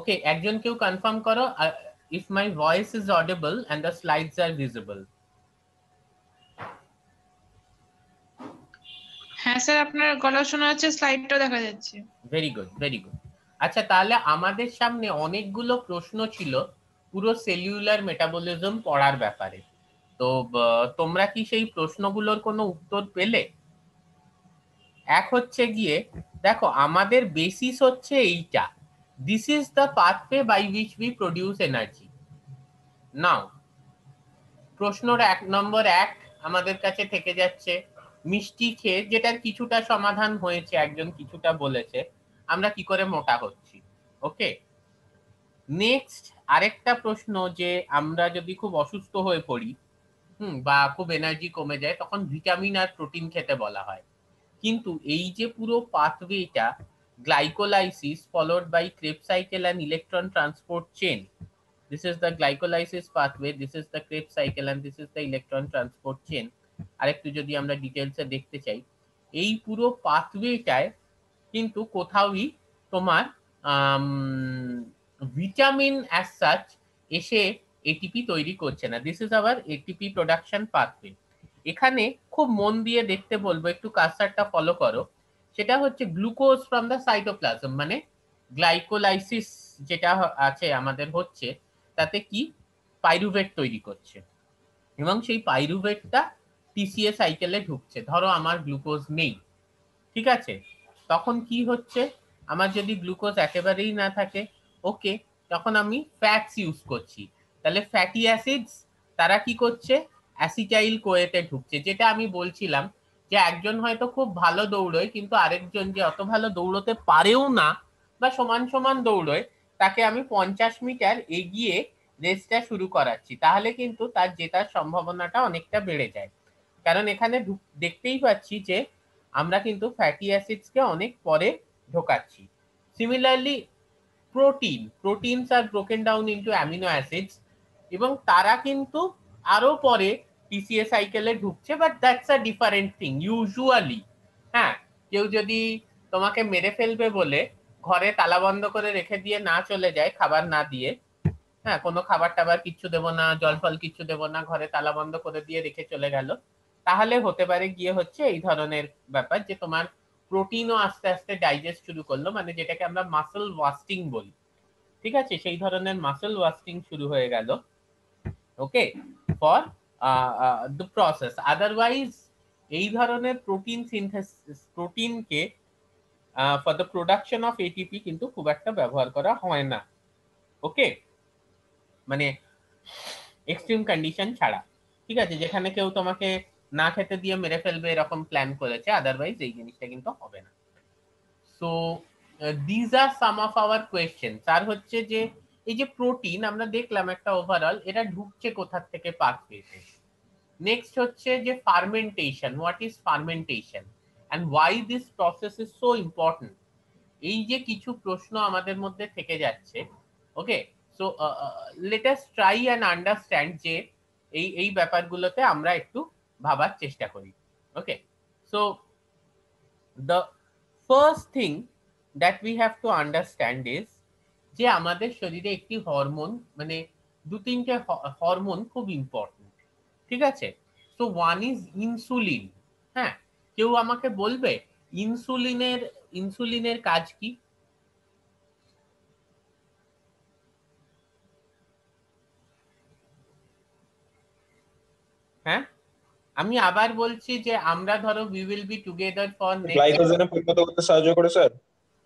ওকে, একজন কেউ কনফার্ম করো if my voice is audible and the slides are visible. হ্যাঁ স্যার, আপনার গলা শোনা যাচ্ছে, স্লাইডটাও দেখা যাচ্ছে। Very good, very good. আচ্ছা, তাহলে আমাদের সামনে অনেকগুলো প্রশ্ন ছিল পুরো সেলুলার মেটাবলিজম পড়ার ব্যাপারে। তো তোমরা কি সেই প্রশ্নগুলোর কোনো উত্তর পেলে? এক হচ্ছে গিয়ে, দেখো আমাদের বেসিস হচ্ছে এইটা, this is the pathway by which we produce energy. Now প্রশ্নর 1 নম্বর আমাদের কাছে থেকে যাচ্ছে মিষ্টি খেয়ে, যেটার কিছুটা সমাধান হয়েছে, একজন কিছুটা বলেছে আমরা কি করে মোটা হচ্ছি। ওকে, নেক্সট আরেকটা প্রশ্ন, যে আমরা যদি খুব অসুস্থ হয়ে পড়ি বা খুব এনার্জি কমে যায়, তখন ভিটামিন আর প্রোটিন খেতে বলা হয়। কিন্তু এই যে পুরো পাথওয়েটা, glycolysis followed by Krebs cycle and electron transport chain, this is the glycolysis pathway, this is the Krebs cycle and this is the electron transport chain। আরেকটু যদি আমরা ডিটেইলসে দেখতে চাই, এই পুরো পাথওয়েটায় কিন্তু কোথাওই তোমার ভিটামিন অ্যাজ সাচ এসে এটিপি তৈরি করছে না। This is our ATP production pathway. এখানে খুব মন দিয়ে দেখতে বলবো, একটু কার্সারটা ফলো করো। সেটা হচ্ছে গ্লুকোজ ফ্রম দ্য সাইটোপ্লাজম, মানে গ্লাইকোলাইসিস যেটা আছে আমাদের হচ্ছে, তাতে কি পাইরুভেট তৈরি করছে, এবং সেই পাইরুভেটটা টিসিএ সাইকেলে ঢুকছে। ধরো আমার গ্লুকোজ নেই, ঠিক আছে, তখন কি হচ্ছে, আমার যদি গ্লুকোজ একেবারেই না থাকে, ওকে, তখন আমি ফ্যাটস ইউজ করছি। তাহলে ফ্যাটি অ্যাসিডস তারা কি করছে, অ্যাসিটাইল কোয়েতে ঢুকছে। যেটা আমি বলছিলাম যে একজন হয়তো খুব ভালো দৌড়য়, কিন্তু আরেকজন যে অত ভালো দৌড়তে পারেও না বা সমান সমান দৌড়য়, তাকে আমি 50 মিটার এগিয়ে রেসটা শুরু করাচ্ছি, তাহলে কিন্তু তার জেতার সম্ভাবনাটা অনেকটা বেড়ে যায়। কারণ এখানে দেখতেই পাচ্ছি যে আমরা কিন্তু ফ্যাটি অ্যাসিডসকে অনেক পরে ঢোকাচ্ছি। Similarly proteins are broken down into amino acids, এবং তারা কিন্তু আরো পরে টিসিএ সাইকেলে ঢুকছে, but that's a different thing usually. হ্যাঁ, কেউ যদি তোমাকে মেরে ফেলবে বলে ঘরে তালা বন্ধ করে রেখে দিয়ে না চলে যায় খাবার না দিয়ে, হ্যাঁ, কোনো খাবার টাবার কিচ্ছু দেবো না, জল ফল কিচ্ছু দেবো না, ঘরে তালা বন্ধ করে দিয়ে রেখে চলে গেল, তাহলে হতে পারে গিয়ে হচ্ছে এই ধরনের ব্যাপার, যে তোমার প্রোটিনও আস্তে আস্তে ডাইজেস্ট শুরু করলো, মানে যেটাকে আমরা মাসল ওয়াস্টিং বলি, ঠিক আছে, সেই ধরনের মাসল ওয়াস্টিং শুরু হয়ে গেল। Okay, for the process. Otherwise এই ধরনের প্রোটিন সিনথেসিস, প্রোটিনকে for the production of ATP কিন্তু খুব একটা ব্যবহার করা হয় না। ওকে, মানে এক্সট্রিম কন্ডিশন ছাড়া, ঠিক আছে, যেখানে কেউ তোমাকে না খেতে দিয়ে মেরে ফেলবে এরকম প্ল্যান করেছে, আদারওয়াইজ এই জিনিসটা কিন্তু হবে না। So these are some of our questions. আর হচ্ছে যে এই যে প্রোটিন আমরা দেখলাম একটা ওভারঅল, এটা ঢুকছে কোথা থেকে, পাথওয়েতে। নেক্সট হচ্ছে যে fermentation, what is fermentation and why this process is so important. এই যে কিছু প্রশ্ন আমাদের মধ্যে থেকে যাচ্ছে। Okay, so let us try and understand, যে এই ব্যাপারগুলোতে আমরা একটু ভাবার চেষ্টা করি। Okay, so the first thing that we have to understand is যে আমাদের শরীরে একটি হরমোন, মানে 2-3টে হরমোন খুব ইম্পর্টেন্ট, ঠিক আছে। So one is insulin. হ্যাঁ, কেউ আমাকে বলবে ইনসুলিনের কাজ কি? হ্যাঁ, আমি আবার বলছি যে আমরা ধরো we will be together for next. গ্লাইকোজেনে পরিণত করতে সাহায্য করে স্যার,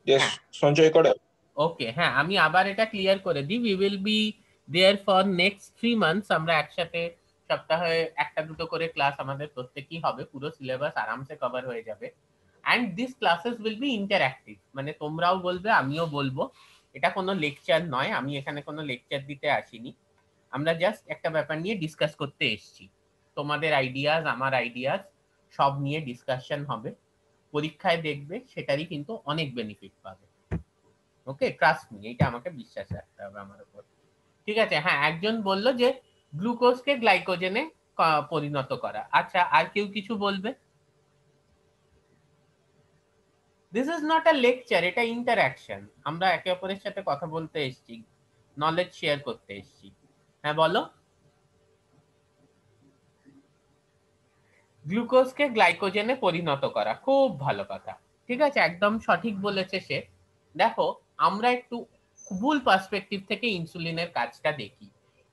যে হ্যাঁ, সঞ্চয় করে। ওকে, হ্যাঁ, আমি আবার এটা ক্লিয়ার করে দিই, we will be there for next 3 months. আমরা একসাথে সপ্তাহে 1-2 করে ক্লাস আমাদের প্রত্যেকই হবে, পুরো সিলেবাস আরামসে কভার হয়ে যাবে। And this classes will be interactive, মানে তোমরাও বলবে আমিও বলবো। এটা কোনো লেকচার নয়, আমি এখানে কোনো লেকচার দিতে আসিনি, আমরা জাস্ট একটা ব্যাপার নিয়ে ডিসকাস করতে এসেছি। তোমাদের আইডিয়াস, আমার আইডিয়াস সব নিয়ে ডিসকাশন হবে, পরীক্ষায় দেখবে সেটারই কিন্তু অনেক বেনিফিট পাবে। ওকে, ট্রাস্ট মি, এইটা আমাকে বিশ্বাস রাখতে হবে আমার উপর, ঠিক আছে। হ্যাঁ, একজন বলল যে গ্লুকোজকে গ্লাইকোজেনে পরিণত করা। আচ্ছা, আর কেউ কিছু বলবে? This is not a lecture, এটা ইন্টারঅ্যাকশন। আমরা একে অপরের সাথে কথা বলতে এসেছি, নলেজ শেয়ার করতে এসেছি। হ্যাঁ বলো। গ্লুকোজকে গ্লাইকোজেনে পরিণত করা, খুব ভালো কথা। ঠিক আছে, একদম সঠিক বলেছে সে। দেখো, আমরা একটু ভুল পার্সপেক্টিভ থেকে ইনসুলিনের কাজটা দেখি।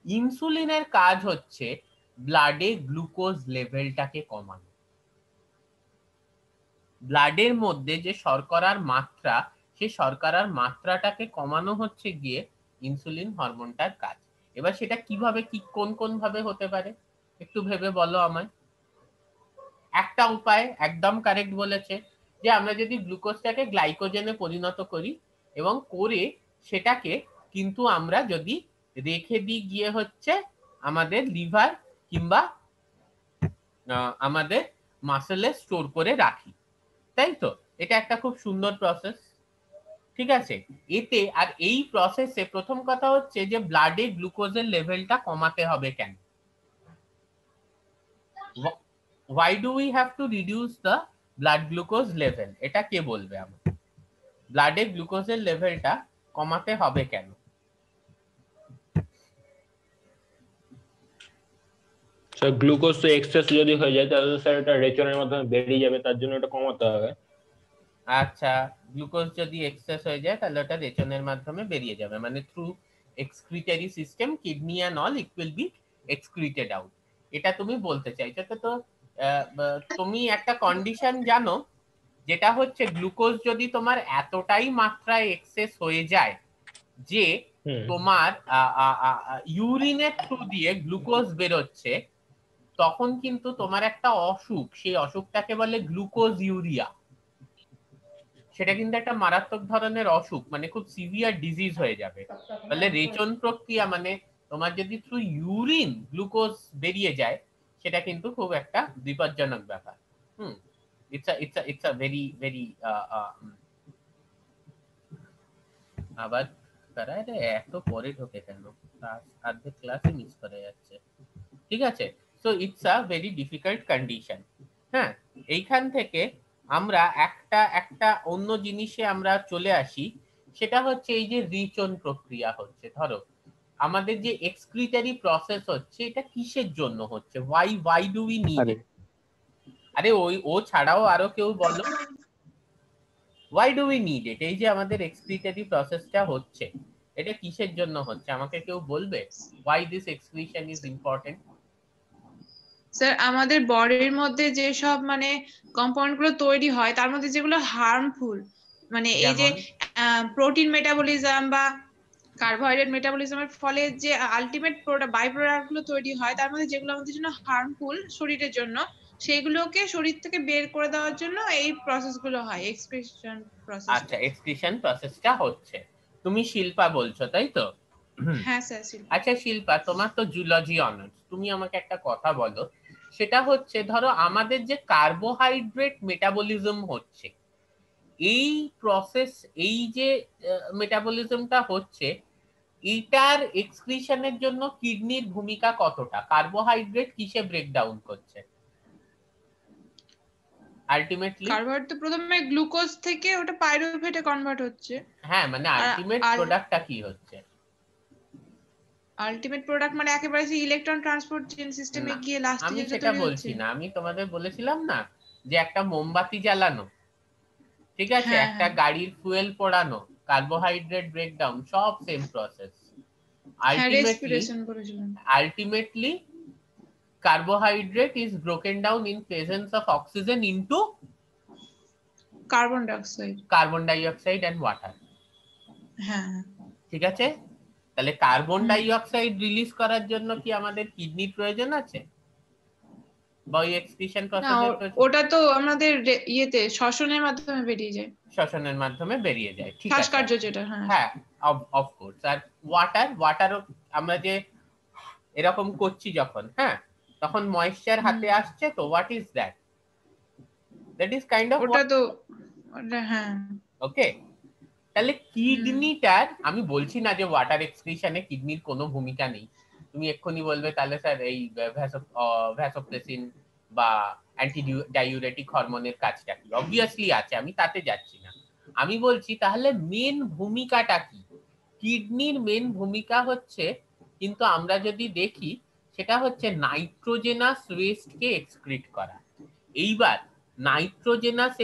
ইনসুলিনের কাজ হচ্ছে ব্লাডে গ্লুকোজ লেভেলটাকে কমানো। ব্লাডের মধ্যে যে শর্করার মাত্রা, সেই শর্করার মাত্রাটাকে কমানো হচ্ছে গিয়ে ইনসুলিন হরমোনটার কাজ। এবার সেটা কিভাবে, কি কোন কোন ভাবে হতে পারে একটু ভেবে বলো আমায়। একটা উপায় একদম কারেক্ট বলেছে, যে আমরা যদি গ্লুকোজটাকে গ্লাইকোজেনে পরিণত করি এবং করে সেটাকে কিন্তু আমরা যদি রেখে দিই গিয়ে হচ্ছে আমাদের লিভার কিংবা আমাদের মাসেলে স্টোর করে রাখি, তাই তো? এটা একটা খুব সুন্দর প্রসেস। ঠিক আছে, এতে আর এই প্রসেসে প্রথম কথা হচ্ছে যে ব্লাডে গ্লুকোজের লেভেলটা কমাতে হবে কেন? why do we have to reduce the blood glucose level? এটা কে বলবে আমাকে? ব্লাডে গ্লুকোজের লেভেলটা কমাতে হবে কেন? স্যার গ্লুকোজ তো এক্সেস যদি হয়ে যায় তাহলে স্যার এটা রেচনের মাধ্যমে বেরিয়ে যাবে, তার জন্য এটা কমাতে হবে। আচ্ছা, গ্লুকোজ যদি এক্সেস হয়ে যায় তাহলে ওটা রেচনের মাধ্যমে বেরিয়ে যাবে, মানে through excretory system, kidney and all, it will be excreted out. এটা তুমি বলতে চাইছো তো? তুমি একটা কন্ডিশন জানো, যেটা হচ্ছে গ্লুকোজ যদি তোমার এতটাই মাত্রায় এক্সেস হয়ে যায় যে তোমার ইউরিনের থ্রু দিয়ে গ্লুকোজ বেরোচ্ছে, তখন কিন্তু তোমার একটা অসুখ, সেই অসুখটাকে বলে গ্লুকোজ ইউরিয়া। সেটা কিন্তু একটা মারাত্মক ধরনের অসুখ, মানে খুব সিভিয়ার ডিজিজ হয়ে যাবে। তাহলে রেচন প্রক্রিয়া মানে তোমার যদি থ্রু ইউরিন গ্লুকোজ বেরিয়ে যায়, সেটা কিন্তু খুব একটা বিপজ্জনক ব্যাপার। ইটস আ ভেরি ভেরি আবার তারা এটা এত পরে ঢোকে কেন, অর্ধেক ক্লাসে মিস করে যাচ্ছে। ঠিক আছে, so it's a very difficult condition. হ্যাঁ, এইখান থেকে আমরা একটা অন্য জিনিসে আমরা চলে আসি, সেটা হচ্ছে এই যে রিচন প্রক্রিয়া হচ্ছে। ধরো আমাদের যে এক্সক্রিটারি প্রসেস হচ্ছে, এটা কিসের জন্য হচ্ছে? Why do we need it? আরে ও ছাড়াও আরো কেউ বলো, why do we need it? এই যে আমাদের এক্সক্রিটারি প্রসেসটা হচ্ছে, এটা কিসের জন্য হচ্ছে? আমাকে কেউ বলবে why this excretion is important? Sir আমাদের বডির মধ্যে যে সব মানে কম্পাউন্ড গুলো তৈরি হয়, তার মধ্যে যেগুলো হার্মফুল, মানে এই যে প্রোটিন মেটাবলিজম বা কার্বোহাইড্রেট মেটাবলিজমের ফলে যে আলটিমেট বাই প্রোডাক্ট গুলো তৈরি হয়, তার মধ্যে যেগুলো আমাদের জন্য হার্মফুল শরীরের জন্য, সেগুলোকে শরীর থেকে বের করে দেওয়ার জন্য এই প্রসেস গুলো হয়, এক্সক্রিশন প্রসেস। আচ্ছা, এক্সক্রিশন প্রসেসটা হচ্ছে। তুমি শিল্পা বলছো, তাই তো? হ্যাঁ স্যার। আচ্ছা শিল্পা, তোমার তো জুলজি অনার্স, তুমি আমাকে একটা কথা বলো, সেটা হচ্ছে ধরো আমাদের যে কার্বোহাইড্রেট মেটাবলিজম হচ্ছে, এই প্রসেস, এই যে মেটাবলিজমটা হচ্ছে, এইটার এক্সক্রিশনের জন্য কিডনির ভূমিকা কতটা? কার্বোহাইড্রেট কিসে ব্রেকডাউন করছে আলটিমেটলি? কার্বোহাইড্রেট তো প্রথমে গ্লুকোজ থেকে ওটা পাইরুভেটে কনভার্ট হচ্ছে। হ্যাঁ, মানে আলটিমেট প্রোডাক্টটা কি হচ্ছে? আলটিমেট প্রোডাক্ট মানে একেবারে সেই ইলেকট্রন ট্রান্সপোর্ট চেইন সিস্টেমে গিয়ে লাস্টে আমি যেটা সেটা তৈরি বলছি হচ্ছে। না, আমি তোমাদের বলেছিলাম না যে একটা মোমবাতি জ্বালানো, ঠিক আছে, হ্যাঁ, একটা গাড়ির ফুয়েল পোড়ানো, কার্বোহাইড্রেট ব্রেকডাউন, সব সেম প্রসেস। হ্যাঁ, রেসপিরেশন বলেছিলাম। Ultimately carbohydrate is broken down in presence of oxygen into carbon dioxide. carbon dioxide and water। হ্যাঁ, ঠিক আছে, তাহলে কার্বন ডাই অক্সাইড রিলিজ করার জন্য কি আমাদের কিডনির প্রয়োজন আছে বা ওই এক্সক্রিশন না প্রসেসের প্রয়োজন? ওটা তো আমাদের ইয়েতে শ্বসনের মাধ্যমে বেরিয়ে যায়, শ্বসনের মাধ্যমে বেরিয়ে যায়, ঠিক আছে, শ্বাসকার্য যেটা। হ্যাঁ হ্যাঁ, অফ কোর্স। আর ওয়াটারও আমরা যে এরকম করছি যখন, হ্যাঁ, তখন ময়েশ্চার হাতে আসছে, তো what is that? That is kind of ওটা তো হ্যাঁ। ওকে, তাহলে কিডনিটার, আমি বলছি না যে ওয়াটার এক্সক্রিশনে কিডনির কোনো ভূমিকা নেই। তুমি এক্ষুনি বলবে তাহলে স্যার এই ভ্যাসোপ্রেসিন বা অ্যান্টি ডাইউরেটিক হরমোনের কাজটা কি? অবভিয়াসলি আছে, আমি তাতে যাচ্ছি না। আমি বলছি তাহলে মেন ভূমিকাটা কি? কিডনির মেন ভূমিকা হচ্ছে, কিন্তু আমরা যদি দেখি সেটা হচ্ছে নাইট্রোজেনাস ওয়েস্টকে এক্সক্রিট করা। এইবার নাইট্রোজেনাস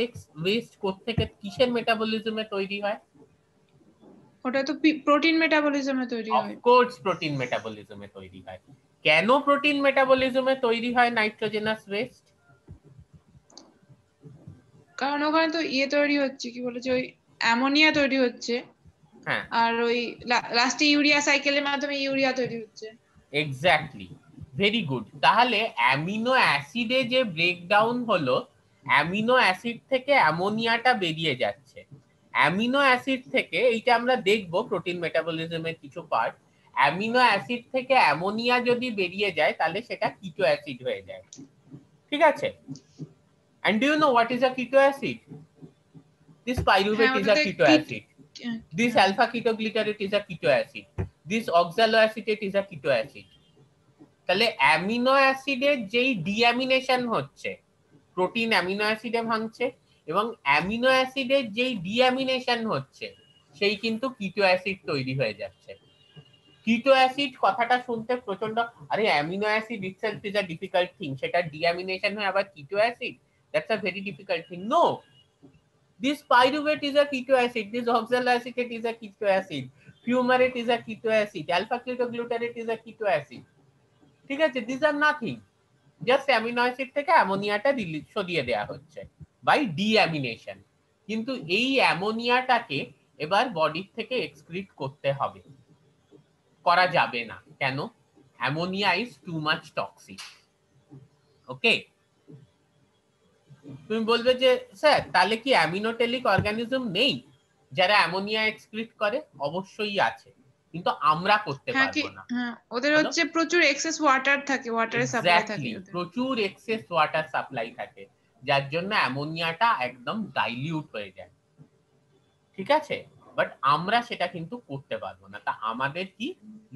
ওয়েস্ট কোত্থেকে কিসের মেটাবলিজমে তৈরি হয়? ওটা তো প্রোটিন মেটাবলিজমে তৈরি হয়। অফকোর্স প্রোটিন মেটাবলিজমে তৈরি হয়। কেন প্রোটিন মেটাবলিজমে তৈরি হয় নাইট্রোজেনাস ওয়েস্ট? কারণ ওখানে তো তৈরি হচ্ছে, কি বলেছে, ওই অ্যামোনিয়া তৈরি হচ্ছে। হ্যাঁ, আর ওই লাস্টে ইউরিয়া সাইকেলের মাধ্যমে ইউরিয়া তৈরি হচ্ছে। Exactly, very good. তাহলে অ্যামিনো অ্যাসিডে যে ব্রেকডাউন হলো, অ্যামিনো অ্যাসিড থেকে অ্যামোনিয়াটা বেরিয়ে যাচ্ছে। অ্যামিনো অ্যাসিড থেকে, এইটা আমরা দেখবো প্রোটিন মেটাবলিজমের কিছু পার্ট, অ্যামিনো অ্যাসিড থেকে অ্যামোনিয়া যদি বেরিয়ে যায় তাহলে সেটা কিটো অ্যাসিড হয়ে যায়। ঠিক আছে? And do you know what is a keto acid? This pyruvate is a keto acid. This alpha ketoglutarate is a keto acid. This oxaloacetate is a keto acid. তাহলে অ্যামিনো অ্যাসিডের যেই ডিঅ্যামিনেশন হচ্ছে, প্রোটিন অ্যামিনো অ্যাসিডে ভাঙছে, এবং amino অ্যাসিডের যেই ডিঅ্যামিনেশন হচ্ছে সেই কিন্তু কিটো অ্যাসিড তৈরি হয়ে যাচ্ছে। কিটো অ্যাসিড কথাটা শুনতে প্রচন্ড, আরে amino acid itself is a difficult thing, সেটা ডিঅ্যামিনেশন হয়ে আবার keto acid, that's a very difficult thing. No, this pyruvate is a keto acid, this oxaloacetate is a keto acid, fumarate is a keto acid, alpha ketoglutarate is a keto acid. ঠিক আছে? these are nothing, just amino acid থেকে অ্যামোনিয়াটা সরিয়ে দেওয়া হচ্ছে by ডিঅ্যামিনেশন। কিন্তু এই অ্যামোনিয়াটাকে এবার বডির থেকে এক্সক্রিট করতে হবে, করা যাবে না। কেন? Ammonia is too much toxic. Okay, তুমি বলবে যে স্যার তাহলে কি অ্যামিনোটেলিক অর্গানিজম নেই যারা অ্যামোনিয়া এক্সক্রিট করে? অবশ্যই আছে, কিন্তু আমরা করতে পারবো না। ওদের হচ্ছে প্রচুর এক্সেস ওয়াটার থাকে, ওয়াটারের সাপ্লাই থাকে, প্রচুর এক্সেস ওয়াটার সাপ্লাই থাকে, যার জন্য অ্যামোনিয়াটা একদম ডাইলিউট হয়ে যায়। ঠিক আছে? বাট আমরা সেটা কিন্তু করতে পারবো না। তা আমাদের কি,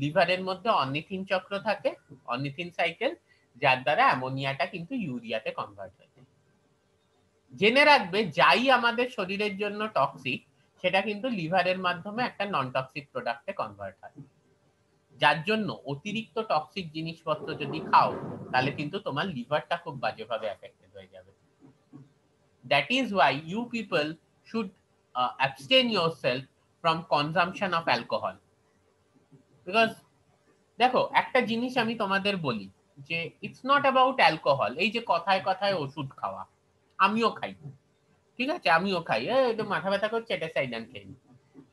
লিভারের মধ্যে অর্নিথিন চক্র থাকে, অর্নিথিন সাইকেল, যার দ্বারা অ্যামোনিয়াটা কিন্তু ইউরিয়াতে কনভার্ট হয়ে যায়। জেনে রাখবে, যাই আমাদের শরীরের জন্য টক্সিক সেটা কিন্তু লিভারের মাধ্যমে একটা নন টক্সিক প্রোডাক্টে কনভার্ট হয়। যার জন্য অতিরিক্ত টক্সিক জিনিসপত্র যদি খাও তাহলে কিন্তু তোমার লিভারটা খুব বাজেভাবে এফেক্টেড হয়ে যাবে। That is why you people should abstain yourself from consumption of alcohol. Because দেখো, একটা জিনিস আমি তোমাদের বলি যে ইটস নট অ্যাবাউট অ্যালকোহল। এই যে কথায় কথায় ওষুধ খাওয়া, আমিও খাই, ঠিক আছে, আমিও খাই। একটু মাথা ব্যথা করছে, এটা সাইডান খেয়ে নি,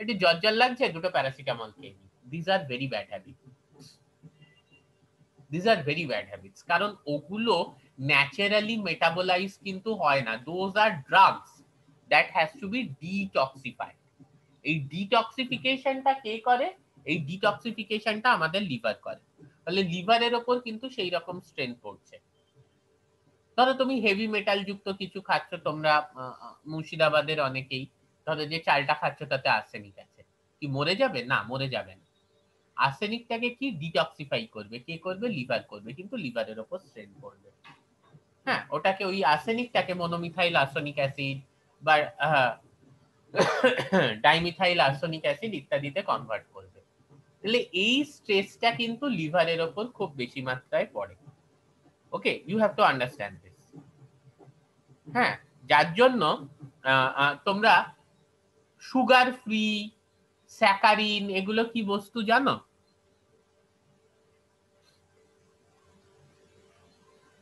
একটু জ্বর জ্বর লাগছে, দুটো প্যারাসিটামল খেয়ে নি। This are very bad habit, this are very bad habits. কারণ ওগুলো ন্যাচারালি মেটাবোলাইজ কিন্তু হয় না। Those are drugs that has to be detoxified. এই ডিটক্সিফিকেশনটা কে করে? এই ডিটক্সিফিকেশনটা আমাদের লিভার করে। তাহলে লিভারের ওপর কিন্তু সেই রকম স্ট্রেন পড়ছে। ধরো তুমি হেভি মেটাল যুক্ত কিছু খাচ্ছ, তোমরা মুর্শিদাবাদের অনেকেই ধরো যে চালটা খাচ্ছ তাতে আর্সেনিক আছে, কি মরে যাবে? না, মরে যাবে না। আর্সেনিকটাকে কি ডিটক্সিফাই করবে? কে করবে? লিভার করবে, কিন্তু লিভারের ওপর স্ট্রেন পড়বে। হ্যাঁ, ওটাকে, ওই আর্সেনিকটাকে মনোমিথাইল আর্সেনিক অ্যাসিড বা ডাইমিথাইল আর্সেনিক অ্যাসিড ইত্যাদিতে কনভার্ট করবে। তাহলে এই স্ট্রেসটা কিন্তু লিভারের ওপর খুব বেশি মাত্রায় পড়ে। Okay, you have to understand this. হ্যাঁ, যার জন্য তোমরা সুগার ফ্রি, স্যাকারিন, এগুলো কি বস্তু জানো?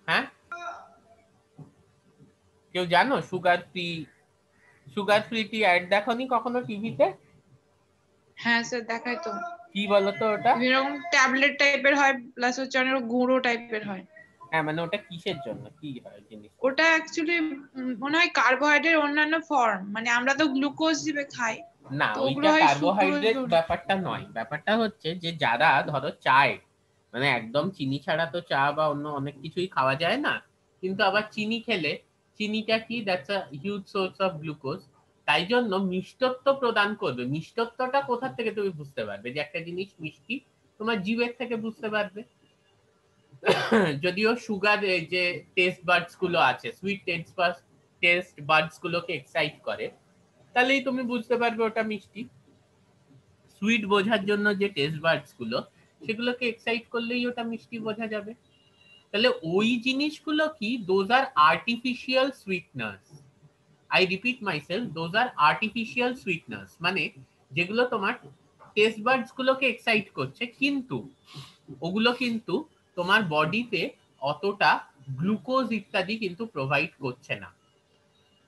হ্যাঁ, কেউ জানো সুগার ফ্রি? সুগার ফ্রি টি অ্যাড দেখোনি কখনো টিভিতে? হ্যাঁ স্যার, দেখায় তো। কি বলতো ওটা? এরকম ট্যাবলেট টাইপের হয়, প্লাস হচ্ছে অনেক গুঁড়ো টাইপের হয়। হ্যাঁ, মানে ওটা কিসের জন্য, কি হয় জিনিস? ওটা অ্যাকচুয়ালি মনে হয় কার্বোহাইড্রেট অন্যান্য ফর্ম, মানে আমরা তো গ্লুকোজ দিবে খাই না, ওইটা কার্বোহাইড্রেট ব্যাপারটা নয়। ব্যাপারটা হচ্ছে যে যারা ধরো চায়, মানে একদম চিনি ছাড়া তো চা বা অন্য অনেক কিছুই খাওয়া যায় না, কিন্তু আবার চিনি খেলে, চিনিটা কি, that's a huge source of glucose. তাই জন্য মিষ্টত্ব প্রদান করবে। মিষ্টত্বটা কোথা থেকে তুমি বুঝতে পারবে যে একটা জিনিস মিষ্টি? তোমার জিভের থেকে বুঝতে পারবে। যদিও সুগার, যে টেস্ট বার্ডস গুলো আছে, সুইট টেস্ট বার্ডস গুলোকে এক্সাইট করে, তাহলেই তুমি বুঝতে পারবে ওটা মিষ্টি। সুইট বোঝার জন্য যে টেস্ট বার্ডস গুলো, সেগুলোকে এক্সাইট করলেই ওটা মিষ্টি বোঝা যাবে। তাহলে ওই জিনিসগুলো কি, those are artificial sweeteners. I repeat myself, those are artificial sweeteners, মানে যেগুলো তোমার টেস্ট বার্ডস গুলোকে এক্সাইট করছে, কিন্তু ওগুলো কিন্তু তোমার বডিতে অতটা গ্লুকোজ ইত্যাদি কিন্তু প্রোভাইড করছে না।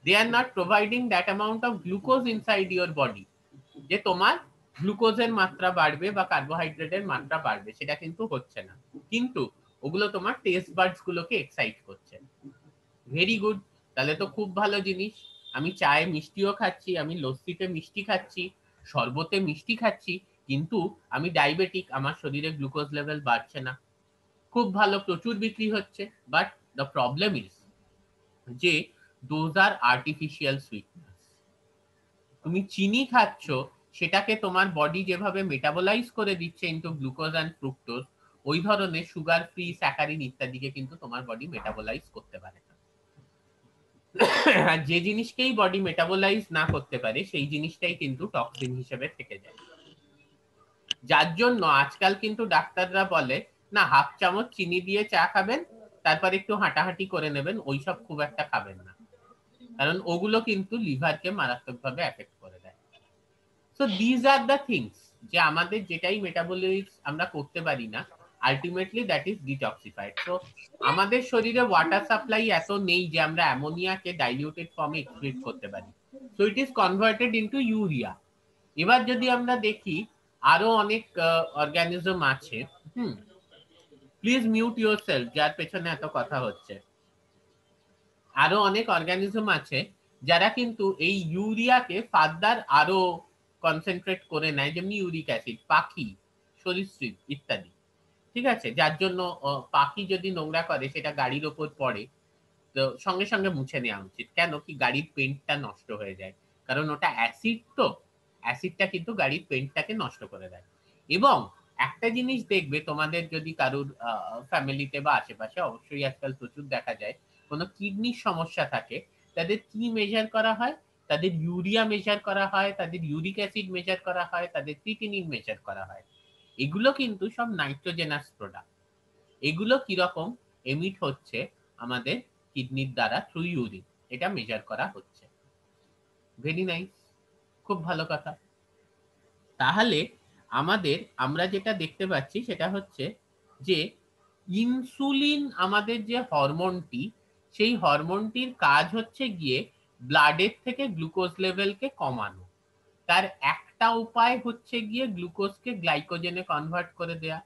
They are not providing that amount of glucose inside your body, যে তোমার গ্লুকোজের মাত্রা বাড়বে বা কার্বোহাইড্রেটের মাত্রা বাড়বে, সেটা কিন্তু হচ্ছে না। কিন্তু ওগুলো তোমার টেস্ট বার্ডস গুলোকে এক্সাইট করছে। ভেরি গুড, তাহলে তো খুব ভালো জিনিস। আমি চায়ে মিষ্টিও খাচ্ছি, আমি লস্যিতে মিষ্টি খাচ্ছি, শরবতে মিষ্টি খাচ্ছি, কিন্তু আমি ডায়াবেটিক, আমার শরীরে গ্লুকোজ লেভেল বাড়ছে না। খুব ভালো, প্রচুর বিক্রি হচ্ছে। বাট দ্য প্রবলেম ইজ যে দোজ আর আর্টিফিশিয়াল সুইটনেস। তুমি চিনি খাচ্ছ, সেটাকে তোমার বডি যেভাবে মেটাবলাইজ করে দিচ্ছে ইনটু গ্লুকোজ এন্ড ফ্রুক্টোজ, ওই ধরনের সুগার ফ্রি স্যাকারিন ইত্যাদিকে কিন্তু তোমার বডি মেটাবলাইজ করতে পারে না। আর যে জিনিসকেই বডি মেটাবলাইজ না করতে পারে, সেই জিনিসটাই কিন্তু টক্সিন হিসেবে থেকে যায়। যার জন্য আজকাল কিন্তু ডাক্তাররা বলে, না, হাফ চামচ চিনি দিয়ে চা খাবেন, তারপর একটু হাঁটাহাঁটি করে নেবেন, ওইসব খুব একটা খাবেন না, কারণ ওগুলো কিন্তু লিভারকে মারাত্মকভাবে এফেক্ট করে দেয়। So these are the things, যে আমাদের যেটাই মেটাবলিজম আমরা করতে পারি না, ultimately that is detoxified. So আমাদের শরীরে ওয়াটার সাপ্লাই এত নেই যে আমরা অ্যামোনিয়াকে ডাইলিউটেড ফর্মে এক্সক্রিট করতে পারি। So it is converted into urea. এবার যদি আমরা দেখি, আরো অনেক অর্গানিজম আছে, প্লিজ মিউট ইউরসেলফ, যার পেছনে এত কথা হচ্ছে। আরো অনেক অর্গানিজম আছে যারা কিন্তু এই ইউরিয়াকে ফার্দার আরো কনসেন্ট্রেট করে নেয়, যেমনি ইউরিক অ্যাসিড, পাখি, সরীসৃপ ইত্যাদি। ঠিক আছে, যার জন্য পাখি যদি নোংরা করে, সেটা গাড়ির ওপর পড়ে, তো সঙ্গে সঙ্গে মুছে নেওয়া উচিত। কেন কি, গাড়ির পেন্টটা নষ্ট হয়ে যায়, কারণ ওটা অ্যাসিড, তো অ্যাসিডটা কিন্তু গাড়ির পেন্টটাকে নষ্ট করে দেয়। এবং একটা জিনিস দেখবে, তোমাদের যদি কারুর ফ্যামিলিতে বা আশেপাশে, অবশ্যই আজকাল প্রচুর দেখা যায়, কোনো কিডনির সমস্যা থাকে, তাদের কি মেজার করা হয়? তাদের ইউরিয়া মেজার করা হয়, তাদের ইউরিক অ্যাসিড মেজার করা হয়, তাদের ক্রিটিনিন মেজার করা হয়। এগুলো কিন্তু সব নাইট্রোজেনাস প্রোডাক্ট। এগুলো কিরকম এমিট হচ্ছে আমাদের কিডনির দ্বারা থ্রু ইউরিন, এটা মেজার করা হচ্ছে। ভেরি নাইস, খুব ভালো কথা। তাহলে আমরা যেটা দেখতে পাচ্ছি সেটা হচ্ছে যে ইনসুলিন, আমাদের যে হরমোনটি, সেই হরমোনটির কাজ হচ্ছে গিয়ে ব্লাডের থেকে গ্লুকোজ লেভেলকে কমানো। তার একটা উপায় হচ্ছে গিয়ে গ্লুকোজকে গ্লাইকোজেনে কনভার্ট করে দেয়া।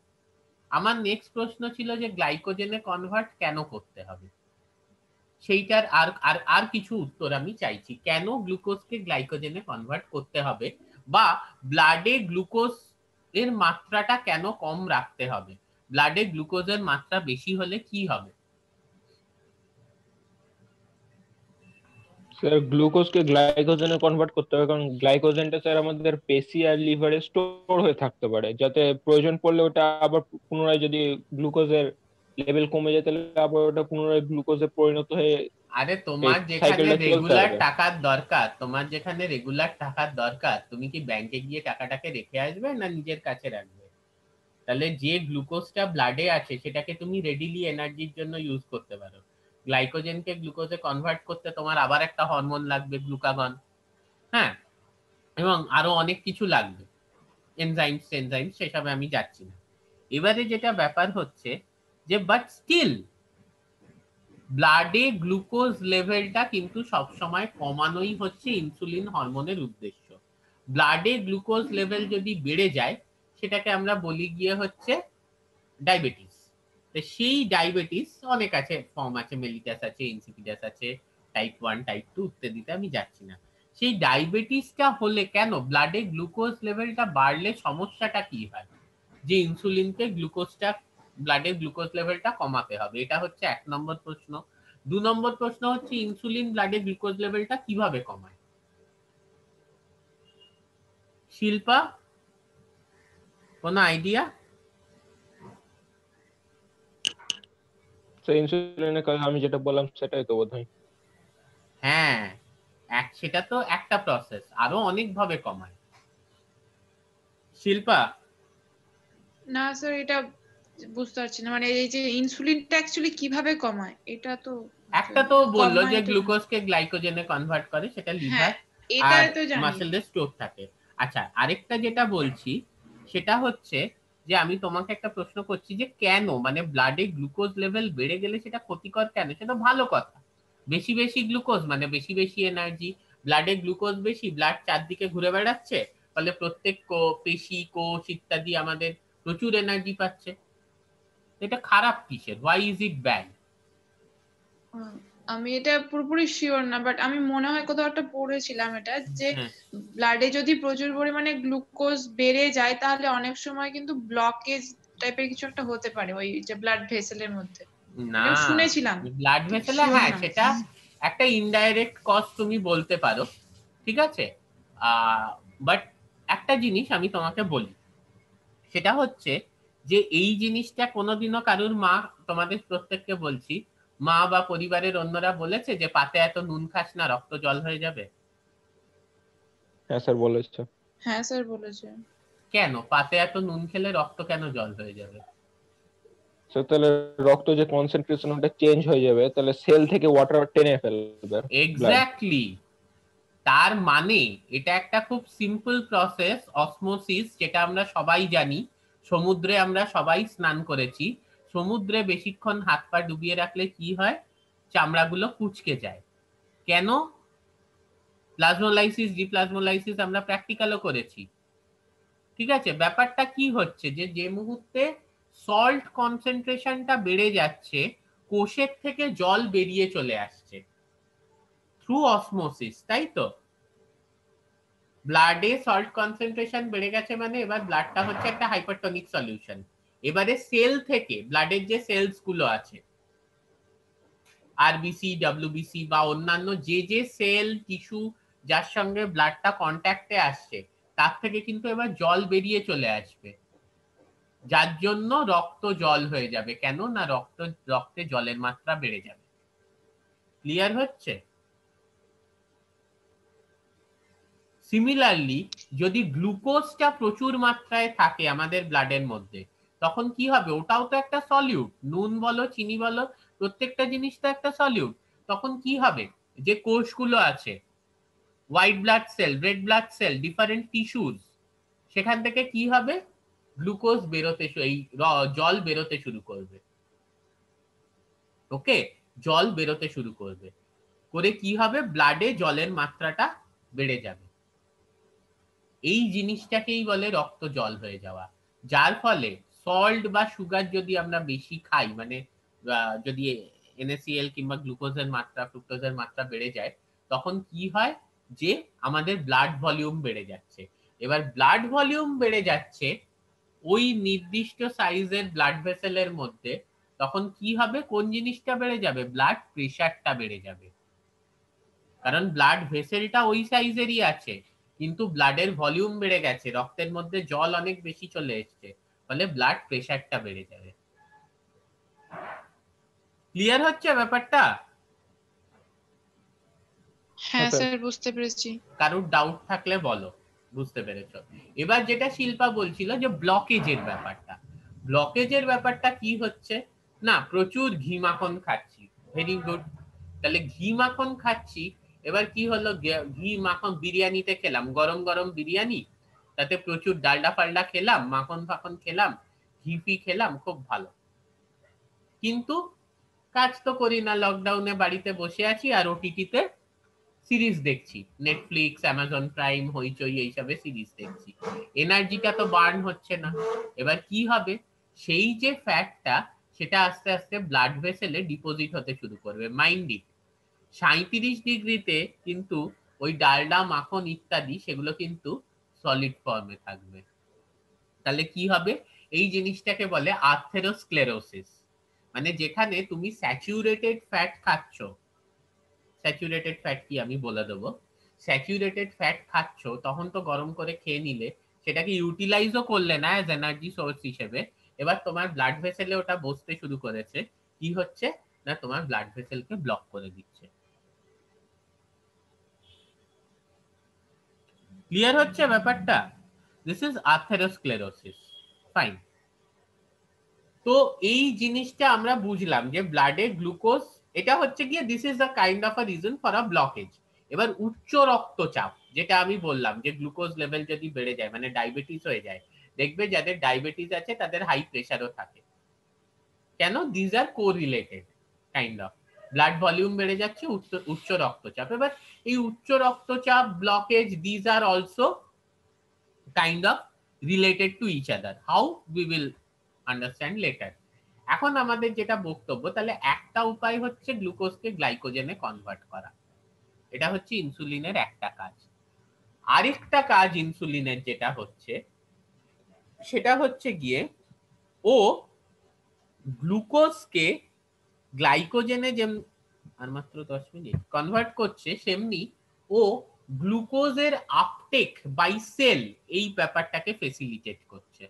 আমার নেক্সট প্রশ্ন ছিল যে গ্লাইকোজেনে কনভার্ট কেন করতে হবে, সেইটার আর আর আর কিছু উত্তর আমি চাইছি। কেন গ্লুকোজকে গ্লাইকোজেনে কনভার্ট করতে হবে, বা ব্লাডে গ্লুকোজ এর মাত্রাটা কেন কম রাখতে হবে? ব্লাডে গ্লুকোজের মাত্রা বেশি হলে কি হবে? স্যার গ্লুকোজকে গ্লাইকোজেনে কনভার্ট করতে হবে, কারণ গ্লাইকোজেনটা স্যার আমাদের পেশি আর লিভারে স্টোর হয়ে থাকতে পারে, যাতে প্রয়োজন পড়লে ওটা আবার পুনরায়, যদি গ্লুকোজের লেভেল কমে যায়, তাহলে আবার ওটা পুনরায় গ্লুকোজে পরিণত হয়ে আরে এই তোমার যেখানে সাইকেলটা চলতে রেগুলার হবে। টাকার দরকার, তুমি কি ব্যাংকে গিয়ে টাকাটাকে রেখে আসবে, না নিজের কাছে রাখবে? তাহলে যে গ্লুকোজটা ব্লাডে আছে, সেটাকে তুমি রেডিলি এনার্জির জন্য ইউজ করতে পারো। গ্লাইকোজেনকে গ্লুকোজে কনভার্ট করতে তোমার আবার একটা হরমোন লাগবে, গ্লুকাগন। হ্যাঁ, এবং আরো অনেক কিছু লাগবে, এনজাইমস, সেসবে আমি যাচ্ছি না। এবারে যেটা ব্যাপার হচ্ছে যে, বাট স্টিল ব্লাডে গ্লুকোজ লেভেলটা কিন্তু সবসময় কমানোই হচ্ছে ইনসুলিন হরমোনের উদ্দেশ্য। ব্লাডে গ্লুকোজ লেভেল যদি বেড়ে যায়, সেটাকে আমরা বলি গিয়ে হচ্ছে ডায়াবেটিস। সেই ডায়াবেটিস অনেক আছে, ফর্ম আছে, মেলিটাস আছে, ইনসিপিডাস আছে, টাইপ 1, টাইপ 2 ইত্যাদিতে আমি যাচ্ছি না। সেই ডায়াবেটিসটা হলে কেন ব্লাডে গ্লুকোজ লেভেলটা বাড়লে সমস্যাটা কি হয়, যে ইনসুলিনকে গ্লুকোজটা, ব্লাডে গ্লুকোজ লেভেলটা কমাতে হবে? এটা হচ্ছে 1 নম্বর প্রশ্ন। 2 নম্বর প্রশ্ন হচ্ছে, ইনসুলিন ব্লাডে গ্লুকোজ লেভেলটা কিভাবে কমায়? শিল্পা, কোনো আইডিয়া? তো ইনসুলিনের কাজ আমি যেটা বললাম সেটাই তো বোধহয়। হ্যাঁ, সেটা তো একটা প্রসেস, আরো অনেক ভাবে কমায়। শিল্পা? না স্যার, এটা বুঝতে পারছি না, মানে এই যে ইনসুলিনটা অ্যাকচুয়ালি কিভাবে কমায়, এটা তো একটা তো বললো কমায় যে তো- গ্লুকোজকে গ্লাইকোজেনে কনভার্ট করে, সেটা লিভার হ্যাঁ, এটা আর তো জানি। মাসেলের স্টোর থাকে। আচ্ছা, আরেকটা যেটা বলছি সেটা হচ্ছে যে আমি তোমাকে একটা প্রশ্ন করছি যে কেন, মানে ব্লাডে গ্লুকোজ লেভেল বেড়ে গেলে সেটা ক্ষতিকর কেন? সেটা ভালো কথা, বেশি বেশি গ্লুকোজ মানে বেশি বেশি এনার্জি, ব্লাডে গ্লুকোজ বেশি, ব্লাড চারদিকে ঘুরে বেড়াচ্ছে, ফলে প্রত্যেক পেশি কোষ ইত্যাদি আমাদের প্রচুর এনার্জি পাচ্ছে। এটা খারাপ কিসের? Why is it bad? আমি এটা পুরোপুরি শিওর না, বাট আমি মনে হয় কোথাও একটা পড়েছিলাম এটা, যে ব্লাডে যদি প্রচুর পরিমাণে গ্লুকোজ বেড়ে যায় তাহলে অনেক সময় কিন্তু ব্লকেজ টাইপের কিছু একটা হতে পারে ওই যে ব্লাড ভেসেলের মধ্যে। না, আমি শুনেছিলাম, ব্লাড ভেসেলে শিওর হ্যাঁ না। সেটা একটা ইনডাইরেক্ট কজ তুমি বলতে পারো, ঠিক আছে। বাট একটা জিনিস আমি তোমাকে বলি, সেটা হচ্ছে যে এই জিনিসটা কোনোদিনও কারুর মা, তোমাদের প্রত্যেককে বলছি, মা বা পরিবারের অন্যরা বলেছে যে পাতে এত নুন খাস না, রক্ত জল হয়ে যাবে? হ্যাঁ স্যার বলেছে। হ্যাঁ স্যার বলেছে। কেন পাতে এত নুন খেলে রক্ত কেন জল হয়ে যাবে? স্যার তাহলে রক্ত যে কনসেন্ট্রেশন ওটা চেঞ্জ হয়ে যাবে, তাহলে সেল থেকে ওয়াটার টেনে ফেলবে ব্লাড। এক্স্যাক্টলি, তার মানে এটা একটা খুব সিম্পল প্রসেস, অসমোসিস, যেটা আমরা সবাই জানি। সমুদ্রে আমরা সবাই স্নান করেছি, সমুদ্রে বেশিক্ষণ হাত পা ডুবিয়ে রাখলে কি হয়? চামড়াগুলো কুঁচকে যায়। কেন? প্লাজমোলাইসিস, ডিপ্লাজমোলাইসিস আমরা প্র্যাকটিক্যালও করেছি, ঠিক আছে। ব্যাপারটা কি হচ্ছে যে যে মুহূর্তে সল্ট কনসেন্ট্রেশনটা বেড়ে যাচ্ছে, কোষের থেকে জল বেরিয়ে চলে আসছে থ্রু অসমোসিস, তাই তো? ব্লাডে সল্ট কনসেন্ট্রেশন বেড়ে গেছে মানে এবার ব্লাডটা হচ্ছে একটা হাইপারটনিক সলিউশন। এবারে সেল থেকে, ব্লাডের যে সেলস গুলো আছে, আরবিসি, ডব্লিউবিসি বা অন্যান্য যে যে সেল টিস্যু যার সঙ্গে ব্লাডটা কন্ট্যাক্টে আসছে, তার থেকে কিন্তু এবার জল বেরিয়ে চলে আসবে, যার জন্য রক্ত জল হয়ে যাবে। কেন না রক্তে জলের মাত্রা বেড়ে যাবে। ক্লিয়ার হচ্ছে? সিমিলারলি যদি গ্লুকোজটা প্রচুর মাত্রায় থাকে আমাদের ব্লাডের মধ্যে, তখন কি হবে? ওটাও তো একটা সলিউট, নুন বলো চিনি বলো, প্রত্যেকটা জিনিস তো একটা সলিউট। তখন কি হবে? যে কোষগুলো আছে, white blood cell, red blood cell, different tissues, সেখান থেকে কি হবে? গ্লুকোজ বেরোতে, এই জল বেরোতে শুরু করবে। ওকে, জল বেরোতে শুরু করবে, করে কি হবে? ব্লাডে জলের মাত্রাটা বেড়ে যাবে। এই জিনিসটাকেই বলে রক্ত জল হয়ে যাওয়া। যার ফলে সল্ট বা সুগার যদি আমরা বেশি খাই, মানে যদি NaCl কিংবা গ্লুকোজের মাত্রা, ফ্রুক্টোজের মাত্রা বেড়ে যায়, তখন কি হয়? যে আমাদের ব্লাড ভলিউম বেড়ে যাচ্ছে। এবার ব্লাড ভলিউম বেড়ে যাচ্ছে ওই নির্দিষ্ট সাইজের ব্লাড ভেসেলের মধ্যে, তখন কি হবে? কোন জিনিসটা বেড়ে যাবে? ব্লাড প্রেশারটা বেড়ে যাবে। কারণ ব্লাড ভেসেলটা ওই সাইজেরই আছে, কিন্তু ব্লাডের ভলিউম বেড়ে গেছে, রক্তের মধ্যে জল অনেক বেশি চলে এসছে, ফলে ব্লাড প্রেশারটা বেড়ে যাবে। ক্লিয়ার হচ্ছে ব্যাপারটা? হ্যাঁ স্যার, বুঝতে পেরেছি। কারোর ডাউট থাকলে বলো, বুঝতে পেরেছো? এবার যেটা শিল্পা বলছিল যে ব্লকেজের ব্যাপারটা, ব্লকেজের ব্যাপারটা কি হচ্ছে না, প্রচুর ঘি মাখন খাচ্ছি, ভেরি গুড, তাহলে ঘি মাখন খাচ্ছি, এবার কি হলো? ঘি মাখন বিরিয়ানিতে খেলাম, গরম গরম বিরিয়ানি, তাতে প্রচুর ডালডা ফালডা খেলাম, মাখন ফাখন খেলাম, ঘি ফি খেলাম, খুব ভালো। কিন্তু কাজ তো করি না, লকডাউনে বাড়িতে বসে আছি আর ওটিটিতে সিরিজ দেখছি, নেটফ্লিক্স, অ্যামাজন প্রাইম, হইচই, এইসবে সিরিজ দেখছি, এনার্জিটা তো বার্ন হচ্ছে না। এবার কি হবে? সেই যে ফ্যাটটা, সেটা আস্তে আস্তে ব্লাড ভেসেলে ডিপোজিট হতে শুরু করবে। মাইন্ড ইট, 37 ডিগ্রিতে কিন্তু ওই ডালডা মাখন ইত্যাদি সেগুলো কিন্তু সলিড ফর্মে থাকবে। তাহলে কি হবে? এই জিনিসটাকে বলে আর্থেরোস্ক্লেরোসিস, মানে যেখানে তুমি স্যাচুরেটেড ফ্যাট খাচ্ছ, স্যাচুরেটেড ফ্যাট কি আমি বলে দেবো, স্যাচুরেটেড ফ্যাট খাচ্ছ, তখন তো গরম করে খেয়ে নিলে, সেটাকে ইউটিলাইজও করলে না অ্যাজ এনার্জি সোর্স হিসেবে, এবার তোমার ব্লাড ভেসেলে ওটা বসতে শুরু করেছে, কি হচ্ছে না, তোমার ব্লাড ভেসেলকে ব্লক করে দিচ্ছে। ক্লিয়ার হচ্ছে ব্যাপারটা? This is atherosclerosis. ফাইন। তো এই জিনিসটা আমরা বুঝলাম যে ব্লাডে গ্লুকোজ, এটা হচ্ছে গিয়ে this is the kind of a reason for a blockage. এবার উচ্চ রক্তচাপ, যেটা আমি বললাম যে গ্লুকোজ লেভেল যদি বেড়ে যায় মানে ডায়াবেটিস হয়ে যায়, দেখবে যাদের ডায়াবেটিস আছে তাদের হাই প্রেশারও থাকে। কেন? This are correlated kind of. Blood volume বেড়ে যাচ্ছে, উচ্চ রক্তচাপ। এবার এই উচ্চ রক্তচাপ, blockage, this are also kind of related to each other. How? We will understand later. এখন আমাদের যেটা বক্তব্য, তাহলে একটা উপায় হচ্ছে গ্লুকোজকে গ্লাইকোজেনে কনভার্ট করা, এটা হচ্ছে ইনসুলিনের একটা কাজ। আরেকটা কাজ ইনসুলিনের যেটা হচ্ছে, সেটা হচ্ছে গিয়ে ও গ্লুকোজকে গ্লাইকোজেনে যেমন আর মাত্র 10 মিনিট কনভার্ট করছে, সেমনি ও গ্লুকোজের আপটেক বাই সেল এই ব্যাপারটাকে ফেসিলিটেট করছে।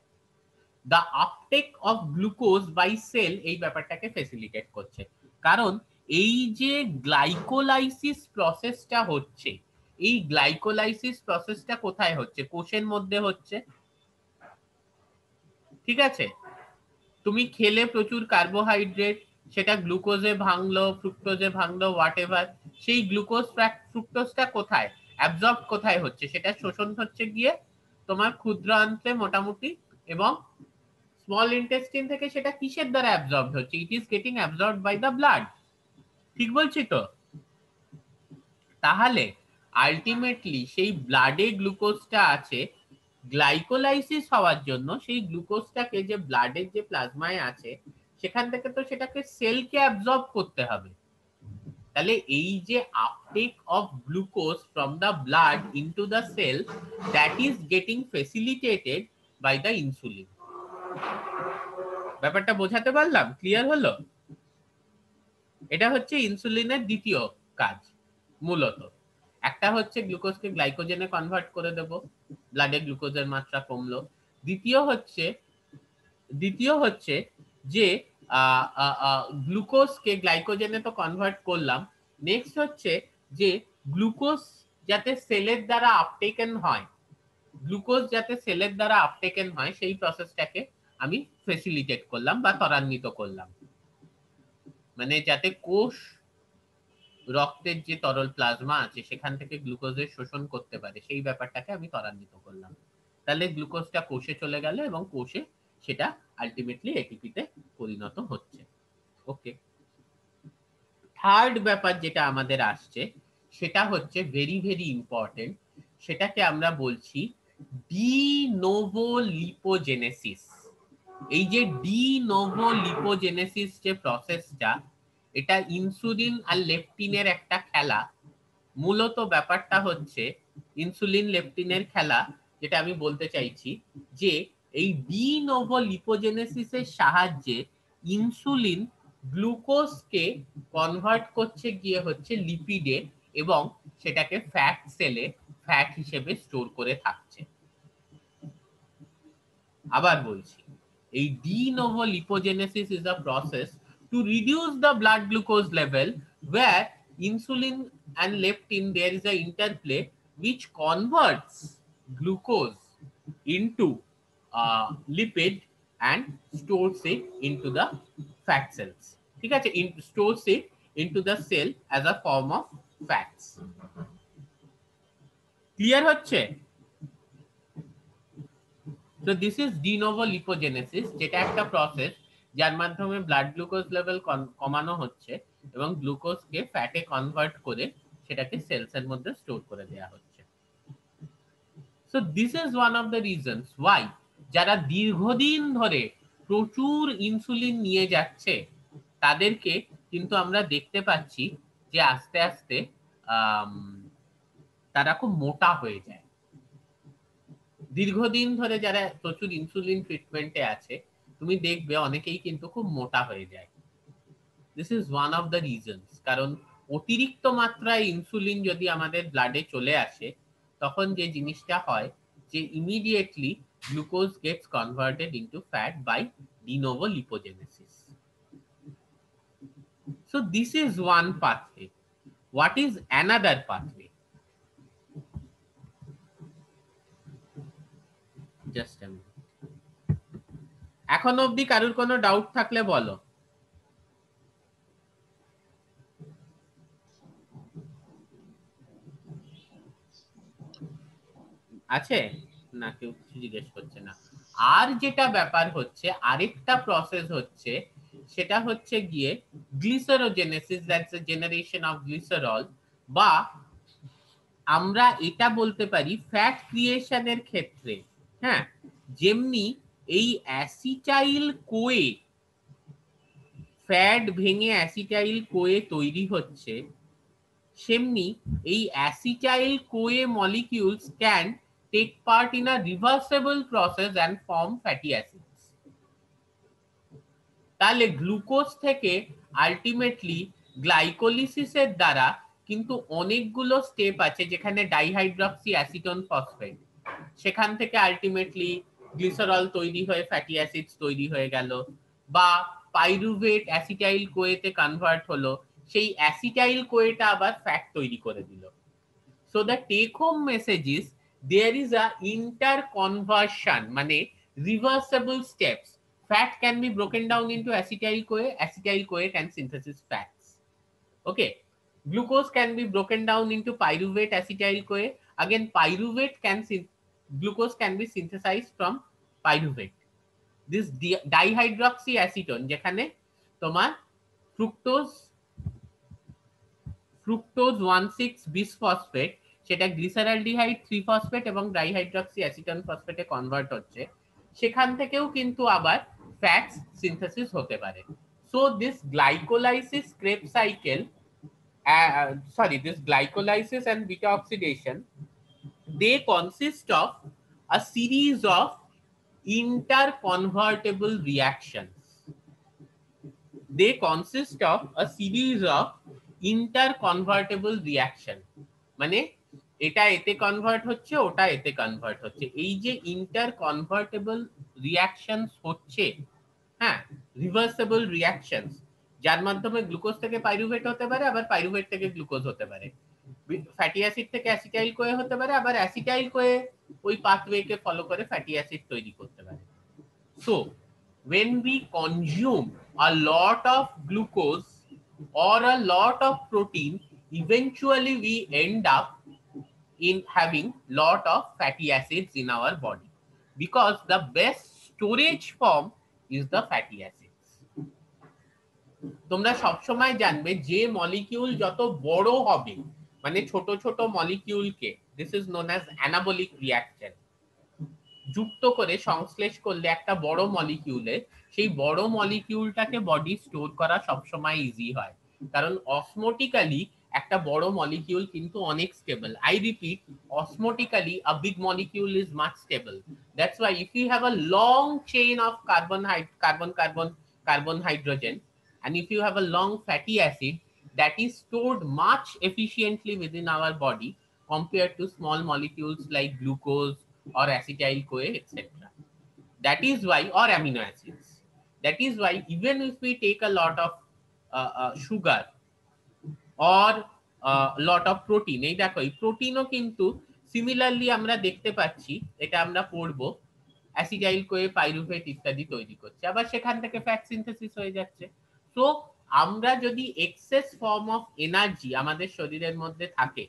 The uptake of glucose by cell এই ব্যাপারটাকে ফেসিলিটেট করছে। কারণ এই যে গ্লাইকোলাইসিস প্রসেসটা হচ্ছে, এই গ্লাইকোলাইসিস প্রসেসটা কোথায় হচ্ছে? কোষের মধ্যে হচ্ছে। ঠিক আছে? তুমি খেলে প্রচুর কার্বোহাইড্রেট, সেটা গ্লুকোজে ভাঙলো, ফ্রুক্টোজে ভাঙলো, হোয়াট এভার, সেই গ্লুকোজ ফ্রুক্টোজটা কোথায় অ্যাবজর্ব কোথায় হচ্ছে? সেটা শোষণ হচ্ছে গিয়ে তোমার ক্ষুদ্র অন্ত্রে মোটামুটি, এবং স্মল ইন্টেস্টিন থেকে সেটা কিসের দ্বারা অ্যাবজর্ব হচ্ছে? It is getting absorb by the blood. ঠিক বলছি তো? তাহলে আলটিমেটলি সেই ব্লাডে গ্লুকোজটা আছে, গ্লাইকোলাইসিস হওয়ার জন্য সেই গ্লুকোজটাকে যে ব্লাডের যে প্লাজমায় আছে সেখান থেকে তো সেটাকে সেলকে অ্যাবজর্ব করতে হবে। তাহলে এই যে uptake of glucose from the blood into the cell, that is getting facilitated by the insulin. ব্যাপারটা বোঝাতে পারলাম? ক্লিয়ার হলো? এটা হচ্ছে ইনসুলিনের দ্বিতীয় কাজ। মূলত একটা হচ্ছে গ্লুকোজকে গ্লাইকোজেনে কনভার্ট করে দেব, ব্লাডে গ্লুকোজের মাত্রা কমলো। দ্বিতীয় হচ্ছে যে গ্লুকোজকে গ্লাইকোজেনে তো কনভার্ট করলাম, নেক্সট হচ্ছে যে গ্লুকোজ যাতে সেলের দ্বারা আপটেকেন হয়, গ্লুকোজ যাতে সেলের দ্বারা আপটেকেন হয় সেই প্রসেসটাকে আমি ফেসিলিটেট করলাম বা ত্বরান্বিত করলাম। মানে যাতে কোষ রক্তের যে তরল প্লাজমা আছে সেখান থেকে গ্লুকোজের শোষণ করতে পারে, সেই ব্যাপারটাকে আমি ত্বরান্বিত করলাম। তাহলে গ্লুকোজটা কোষে চলে গেল এবং কোষে সেটা আলটিমেটলি এটিপিতে পরিণত হচ্ছে। ওকে, থার্ড ব্যাপার যেটা আমাদের আসছে সেটা হচ্ছে ভেরি ভেরি ইম্পর্টেন্ট, সেটাকে আমরা বলছি ডি নোভো লিপোজেনেসিস। এই যে ডি নোভো লিপোজেনেসিস যে প্রসেসটা, এটা ইনসুলিন আর লেপটিনের একটা খেলা। মূলত ব্যাপারটা হচ্ছে ইনসুলিন লেপটিনের খেলা, যেটা আমি বলতে চাইছি যে এই ডি নোভো লিপোজেনেসিসের সাহায্যে ইনসুলিন গ্লুকোজকে কনভার্ট করছে গিয়ে হচ্ছে লিপিডে, এবং সেটাকে ফ্যাট সেলে ফ্যাট হিসেবে স্টোর করে থাকছে। আবার বলছি, এই de novo lipogenesis is a process to reduce the blood glucose level where insulin and leptin there is a interplay which converts glucose into lipid and stores it into the fat cells. ঠিক আছে? Stores it into the cell as a form of fats. Clear হচ্ছে? So this is de novo lipogenesis, যেটা একটা process যার মাধ্যমে blood glucose level কমানো হচ্ছে এবং গ্লুকোজকে ফ্যাটে কনভার্ট করে সেটাকে সেলসের মধ্যে স্টোর করে দেওয়া হচ্ছে। So this is one of the reasons why যারা দীর্ঘদিন ধরে প্রচুর ইনসুলিন নিয়ে যাচ্ছে তাদেরকে কিন্তু আমরা দেখতে পাচ্ছি যে আস্তে আস্তে তারা খুব মোটা হয়ে যায়। দীর্ঘদিন ধরে যারা প্রচুর ইনসুলিন ট্রিটমেন্টে আছে তুমি দেখবে অনেকেই কিন্তু খুব মোটা হয়ে যায়। This is one of the reasons. কারণ অতিরিক্ত মাত্রায় ইনসুলিন যদি আমাদের ব্লাডে চলে আসে তখন যে জিনিসটা হয় যে immediately glucose gets converted into fat by de novo lipogenesis. So this is one pathway. What is another pathway? Just এখন অবধি কারুর কোনো ডাউট থাকলে বলো। আছে না? কেউ কিছু জিজ্ঞেস করছে না। আর যেটা ব্যাপার হচ্ছে, আরেকটা প্রসেস হচ্ছে, সেটা হচ্ছে গিয়ে glycerogenesis, that's a generation of glycerol, বা আমরা এটা বলতে পারি ফ্যাট ক্রিয়েশনের ক্ষেত্রে, হ্যাঁ, যেমনি এই অ্যাসিটাইল কোয়ে, ফ্যাট ভেঙে অ্যাসিটাইল কোয়ে তৈরি হচ্ছে, সেমনি এই acetyl CoA molecules can take part in a reversible process and form fatty acids. তাহলে গ্লুকোজ থেকে আলটিমেটলি গ্লাইকোলিসিসের দ্বারা কিন্তু অনেকগুলো স্টেপ আছে, যেখানে ডাইহাইড্রক্সি অ্যাসিটোন ফসফেট, সেখান থেকে আলটিমেটলি গ্লিসারল তৈরি হয়ে ফ্যাটি অ্যাসিডস তৈরি হয়ে গেল, বা পাইরুভেট অ্যাসিটাইল কোয়েতে কনভার্ট হলো, সেই অ্যাসিটাইল কোয়েটা আবার ফ্যাট তৈরি করে দিল। So the take home message is there is a interconversion, মানে reversible steps. Fat can be broken down into acetyl CoA can synthesis fats. Okay, glucose can be broken down into pyruvate acetyl CoA. Again, glucose can be synthesized from pyruvate. This dihydroxyacetone, যেখানে তোমার fructose 1,6 bisphosphate, সেটা glyceraldehyde 3 phosphate এবং ডাইহাইড্রক্সিঅ্যাসিটোন ফসফেটে convert হচ্ছে, সেখান থেকেও কিন্তু আবার fats synthesis হতে পারে। So this glycolysis Krebs cycle, this glycolysis and beta oxidation, they consist of a series of interconvertible reactions. They consist of a series of interconvertible reaction, মানে এটা এতে কনভার্ট হচ্ছে, ওটা এতে কনভার্ট হচ্ছে। এই যে ইন্টারকনভার্টেবল রিঅ্যাকশনস হচ্ছে, হ্যাঁ, রিভার্সেবল রিঅ্যাকশনস, যার মাধ্যমে গ্লুকোজ থেকে পাইরুভেট হতে পারে, আবার পাইরুভেট থেকে গ্লুকোজ হতে পারে, ফ্যাটি অ্যাসিড থেকে অ্যাসিটাইল কোয়ে হতে পারে, আবার অ্যাসিটাইল কোয়ে ওই পাথওয়েকে ফলো করে ফ্যাটি অ্যাসিড তৈরি করতে পারে। So when we consume a lot of glucose or a lot of protein, eventually we end up in having lot of fatty acids in our body, because the best storage form is the fatty acids. তোমরা সব সময় জানবে যে molecule যত বড় হবে, মানে ছোট ছোট মলিকিউলকে, this is known as anabolic reaction, যুক্ত করে সংশ্লেষ করলে একটা বড় মলিকিউলে, সেই বড় মলিকিউলটাকে বডি স্টোর করা সবসময় ইজি হয়, কারণ অসমোটিক্যালি একটা বড় মলিকিউল কিন্তু অনেক stable. I repeat, osmotically a big molecule is much stable. That's why if you have a long chain of carbon hydrogen, and if you have a long fatty acid, that is stored much efficiently within our body compared to small molecules like glucose or acetyl CoA, etc. That is why, or amino acids, that is why even if we take a lot of sugar or lot of protein, এই দেখো এই প্রোটিনও কিন্তু similarly আমরা দেখতে পাচ্ছি, এটা আমরা পড়বো, অ্যাসিটাইল কোয়ে পাইরুভেট ইত্যাদি তৈরি করছে, আবার সেখান থেকে ফ্যাট সিনথেসিস হয়ে যাচ্ছে। তো আমরা যদি এক্সেস ফর্ম অফ এনার্জি আমাদের শরীরের মধ্যে থাকে,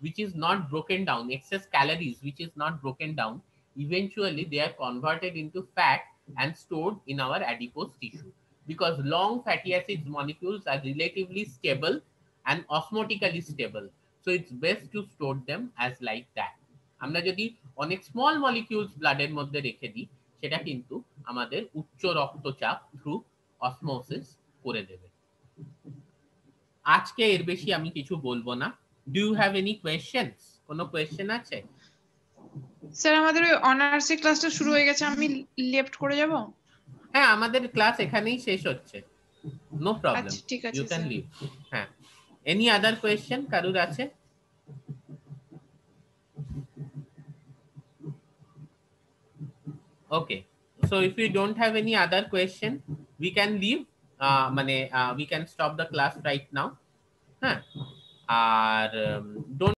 which is not broken down, excess calories which is not broken down, eventually they are converted into fat and stored in our adipose tissue, because long fatty acids molecules are relatively stable and osmotically stable, so it's best to store them as like that. আমরা যদি অনেক small molecules ব্লাডের মধ্যে রেখে দিই, সেটা কিন্তু আমাদের উচ্চ রক্তচাপ থ্রু অসমোসিস করে দেবে। আজকে এর বেশি আমি কিছু বলবো না। Do you have any questions? কোনো কোয়েশ্চেন আছে? স্যার আমাদের ওই অনার্স এর ক্লাসটা শুরু হয়ে গেছে, আমি লেফট করে যাব? হ্যাঁ, আমাদের ক্লাস এখানেই শেষ হচ্ছে, নো প্রবলেম, আচ্ছা ঠিক আছে, ইউ ক্যান লিভ। হ্যাঁ, এনি আদার কোয়েশ্চেন কারুর আছে? Okay, so if we don't have any other question, we can leave, we can stop the class right now. হ্যাঁ, আর don't